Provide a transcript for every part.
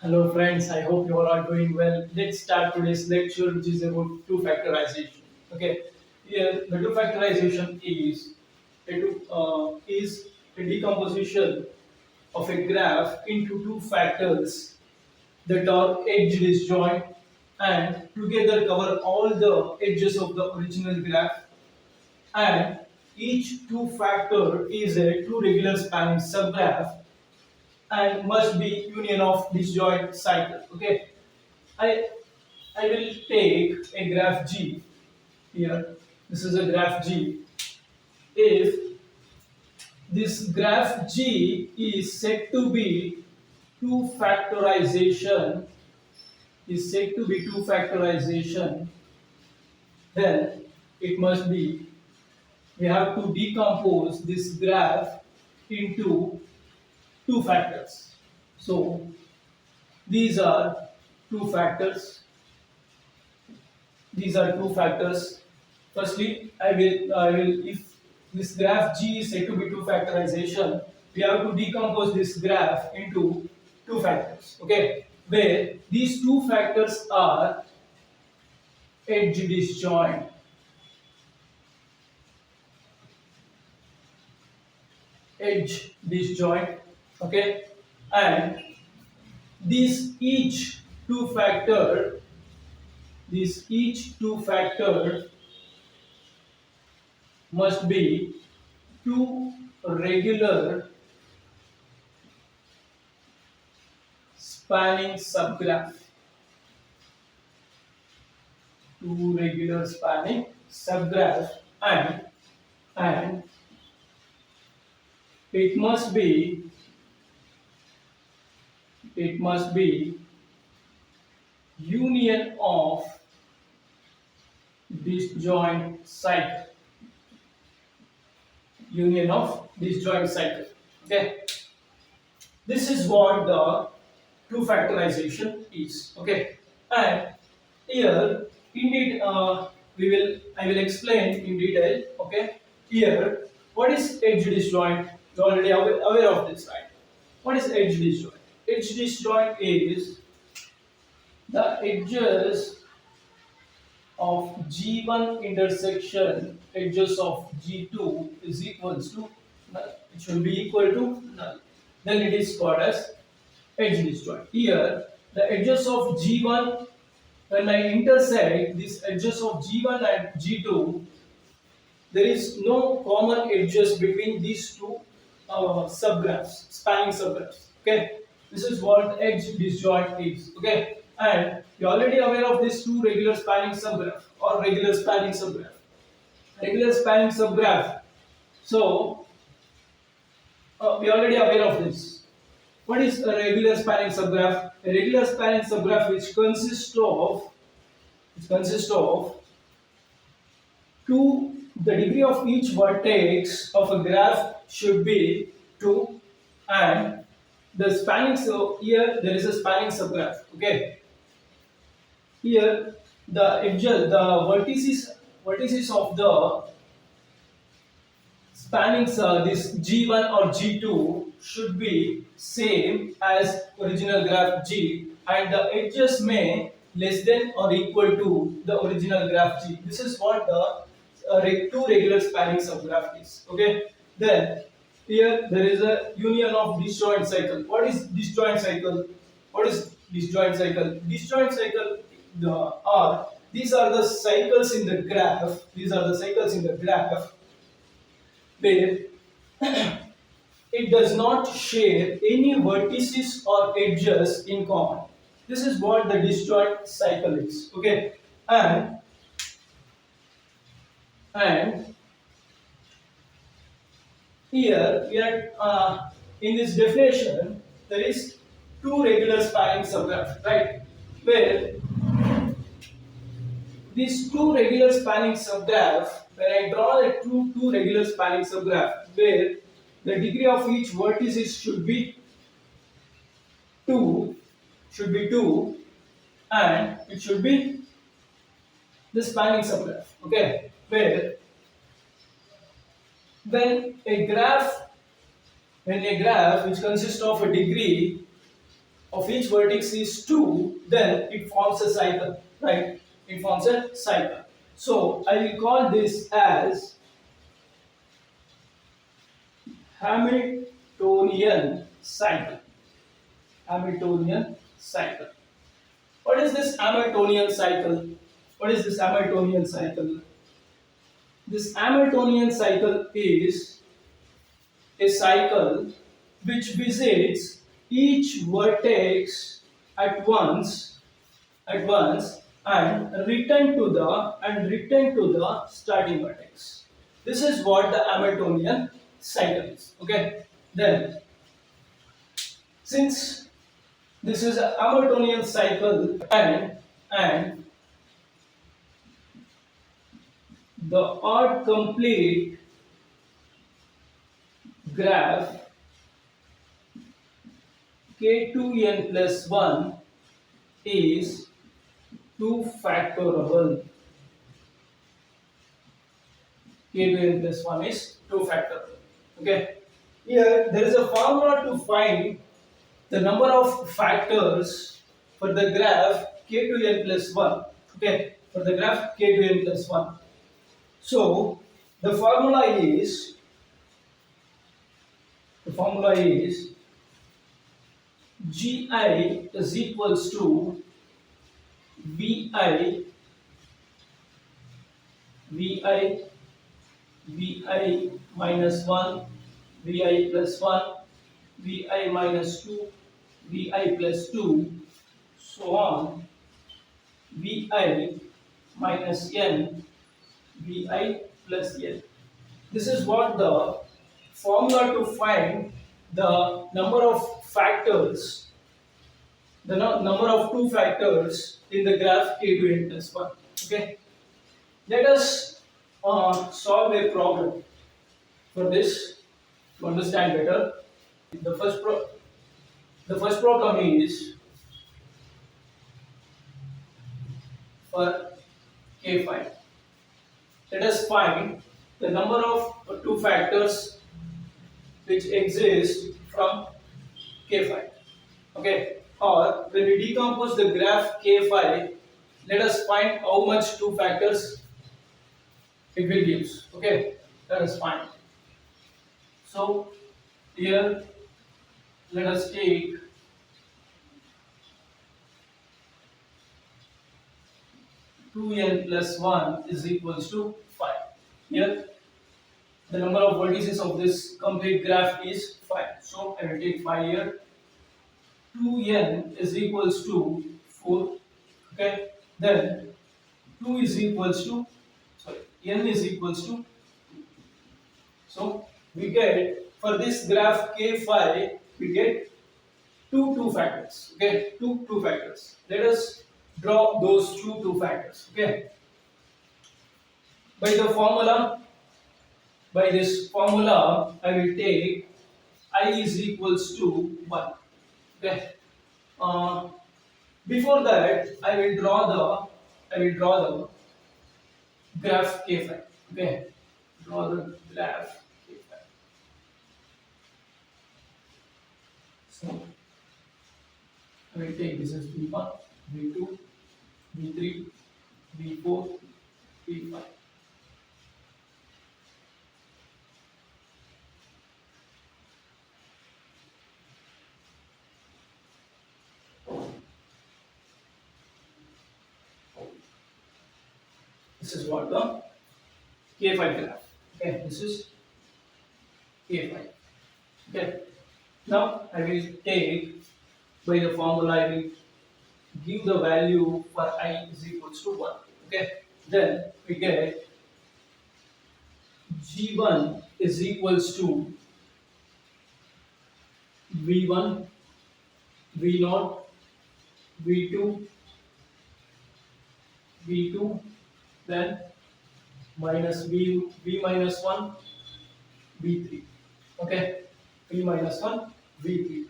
Hello friends, I hope you all are doing well. Let's start today's lecture which is about two factorization. Okay, here the two factorization is a decomposition of a graph into two factors that are edge disjoint and together cover all the edges of the original graph, and each two factor is a two regular spanning subgraph and must be union of disjoint cycle. Okay, I I will take a graph G here. This is a graph G. If this graph G is said to be two factorization, then it must be, we have to decompose this graph into two factors. So these are two factors. These are two factors. Firstly, if this graph G is said to be two factorization, we have to decompose this graph into two factors. Okay, where these two factors are edge disjoint, edge disjoint. Okay, and these each two factor, must be two regular spanning subgraph, and it must be union of disjoint cycle, Okay, this is what the two factorization is. Okay, and here indeed I will explain in detail. Okay, here what is edge disjoint? You are already aware of this, right? What is edge disjoint? Edge disjoint is the edges of G1 intersection edges of G2 is equals to null. It should be equal to null. Then it is called as edge disjoint. Here, the edges of G1, when I intersect these edges of G1 and G2, there is no common edges between these two subgraphs, spanning subgraphs. Okay, this is what edge disjoint is. Okay, and you're already aware of these two regular spanning subgraph or regular spanning subgraph. Regular spanning subgraph. So we are already aware of this. What is a regular spanning subgraph? A regular spanning subgraph which consists of two, the degree of each vertex of a graph should be 2, and the spanning, so here there is a spanning subgraph. Okay, here the edges, the vertices of the spanning this G1 or G2 should be same as original graph G, and the edges may less than or equal to the original graph G. This is what the two regular spanning subgraph is. Okay, then here there is a union of disjoint cycle. What is disjoint cycle? Disjoint cycle, these are the cycles in the graph. Where it does not share any vertices or edges in common. This is what the disjoint cycle is. Okay, and here we are in this definition there is two regular spanning subgraphs, right? Where these two regular spanning subgraph, when I draw the two regular spanning subgraph, where the degree of each vertices should be 2, and it should be the spanning subgraph. Okay, where when a graph which consists of a degree of each vertex is 2, then it forms a cycle, right? It forms a cycle. So I will call this as Hamiltonian cycle. Hamiltonian cycle. What is this Hamiltonian cycle? What is this Hamiltonian cycle? This Hamiltonian cycle is a cycle which visits each vertex at once and return to the starting vertex. This is what the Hamiltonian cycle is. Okay. Then, since this is a Hamiltonian cycle and the odd complete graph k2n plus 1 is 2 factorable. K2n plus 1 is 2 factorable. Okay. Here there is a formula to find the number of factors for the graph k2n plus 1. Okay. For the graph k2n plus 1. So the formula is gi is equals to vi minus 1, vi plus 1, vi minus 2, vi plus 2, so on, vi minus n, vi plus n. This is what the formula to find the number of factors, the number of 2 factors in the graph k2n plus 1. Okay. Let us solve a problem for this to understand better. The first problem is for k5. Let us find the number of 2 factors which exist from k5. Okay, or when we decompose the graph k5, let us find how much 2 factors it will use. Okay, let us find. So here let us take 2n plus 1 is equals to 5. Here the number of vertices of this complete graph is 5. So I will take 5 here. 2n is equals to 4. Okay, then 2 is equals to, n is equals to, so we get for this graph k5 we get two factors. Okay, two factors. Let us draw those two factors. Okay, by this formula I will take I is equals to 1. Okay, before that I will draw the graph k5. Okay, draw the graph k5. So I will take this as v1, v2, v3, v4, v5. This is what the k5 graph. Okay, this is k5. Okay, now I will take by the formula I will give the value for I is equals to 1. Okay, then we get g1 is equals to v1, v0, v2, v2, then minus v minus 1, v3. Okay, v minus 1, v3.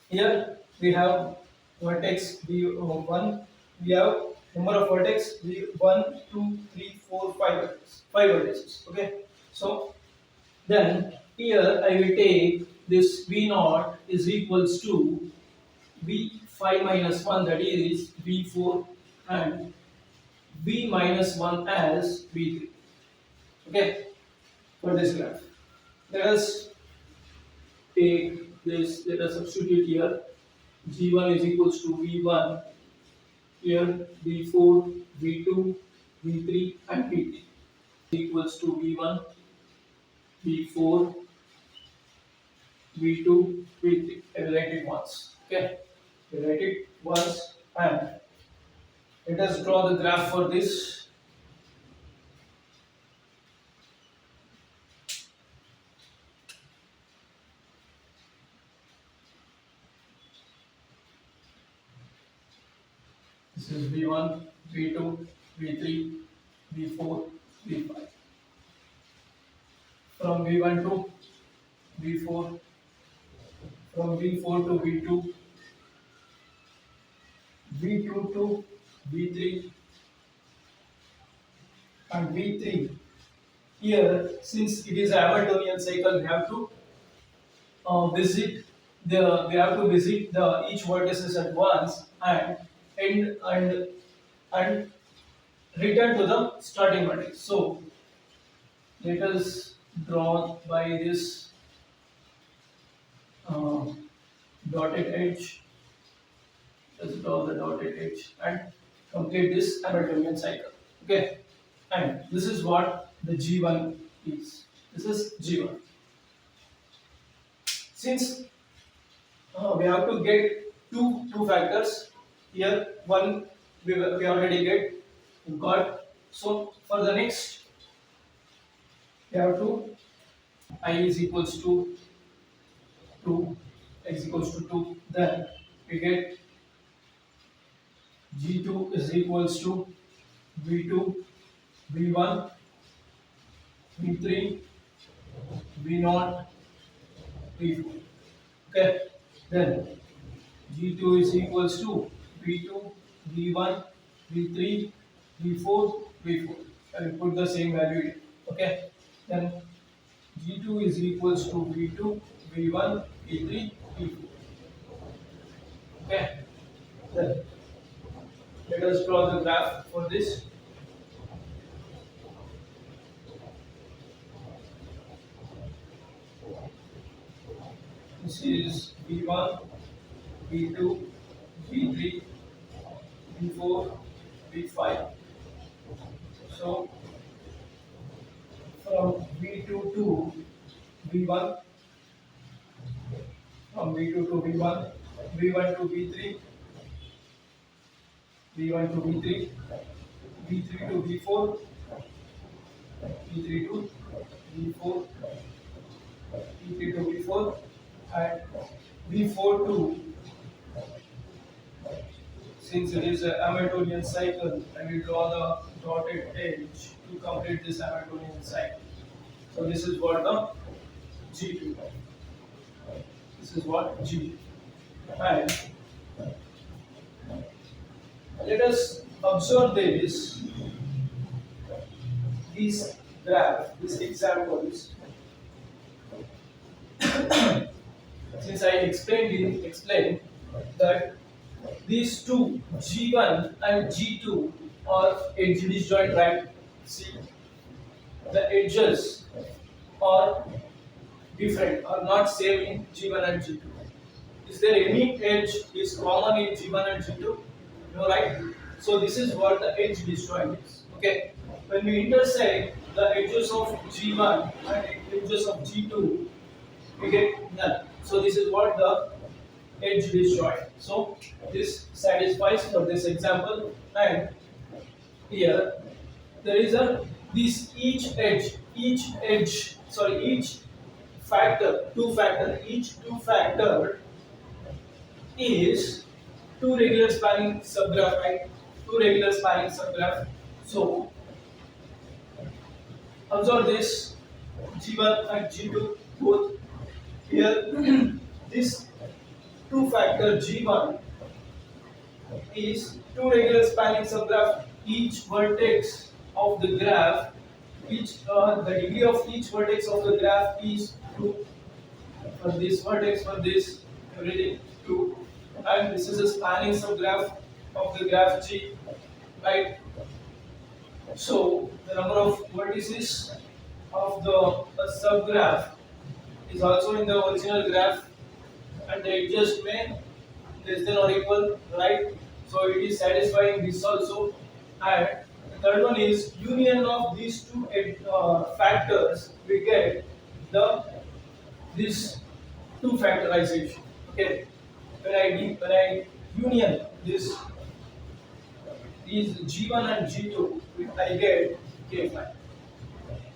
Here we have vertex v1. We have number of vertex v1, 2, 3, 4, 5 vertices. 5 vertices. Okay, so then Here I will take this V naught is equals to V5 minus 1, that is V4, and V minus 1 as V3. Okay, for this graph. Let us take this, let us substitute here. G1 is equals to V1, here V4, V2, V3 and V3 equals to V1, V4, V2, V3. I will write it once. Okay, I will write it once and let us draw the graph for this. This is V1, V2, V3, V4, V5. From V1 to V4, from V4 to V2, V2 to V3 and V3. Here, since it is a Hamiltonian cycle, we have to visit we have to visit the each vertices at once and end and return to the starting vertex. So let us draw by this uh, dotted edge. Let's draw the dotted edge and complete this Hamiltonian cycle. Okay, and this is what the G1 is. This is G1. Since we have to get two factors here, one we already got. So for the next, we have to I is equals to 2, x equals to 2. Then we get G2 is equals to V2, V1, V3, V0, V4. Okay. Then G2 is equals to V2, V1, V3, V4, V4. I will put the same value here. Okay. Then G2 is equals to V2, V1, V3, V4. Okay. Then let us draw the graph for this. This is V1, V2, V3, V4, V5. So from V2 to V1, from V2 to V1, V1 to V3, V1 to V3, V3 to V4, V3 to V4, V3 to V4, and V4 to, since it is a Hamiltonian cycle, I will draw the dotted edge to complete this Hamiltonian cycle. So this is what the G2. This is what G2. And let us observe these graphs, these examples. Since I explained that these two G1 and G2 are edge disjoint, right? See, the edges are different, are not same in G1 and G2. Is there any edge is common in G1 and G2? No, right? So this is what the edge disjoint is. Okay. When we intersect the edges of G1 and edges of G2, we get none. So this is what the edge disjoint. So this satisfies for this example, and here there is a this each factor, each two factor is two regular spanning subgraph, right? Two regular spanning subgraph. So observe this G1 and G2 both here. This two factor G1 is two regular spanning subgraph. Each vertex of the graph, the degree of each vertex of the graph is 2 for this vertex, for this everything 2, and this is a spanning subgraph of the graph G, right? So the number of vertices of the subgraph is also in the original graph, and the edges may less than or equal, right? So it is satisfying this also. And the third one is union of these two factors. We get the this two factorization. Okay, when I union this these G1 and G2, I get K5.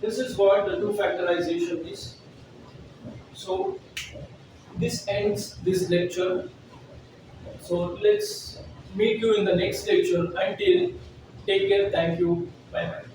This is what the two factorization is. So this ends this lecture. So let's meet you in the next lecture. Until, take care. Thank you. Bye bye.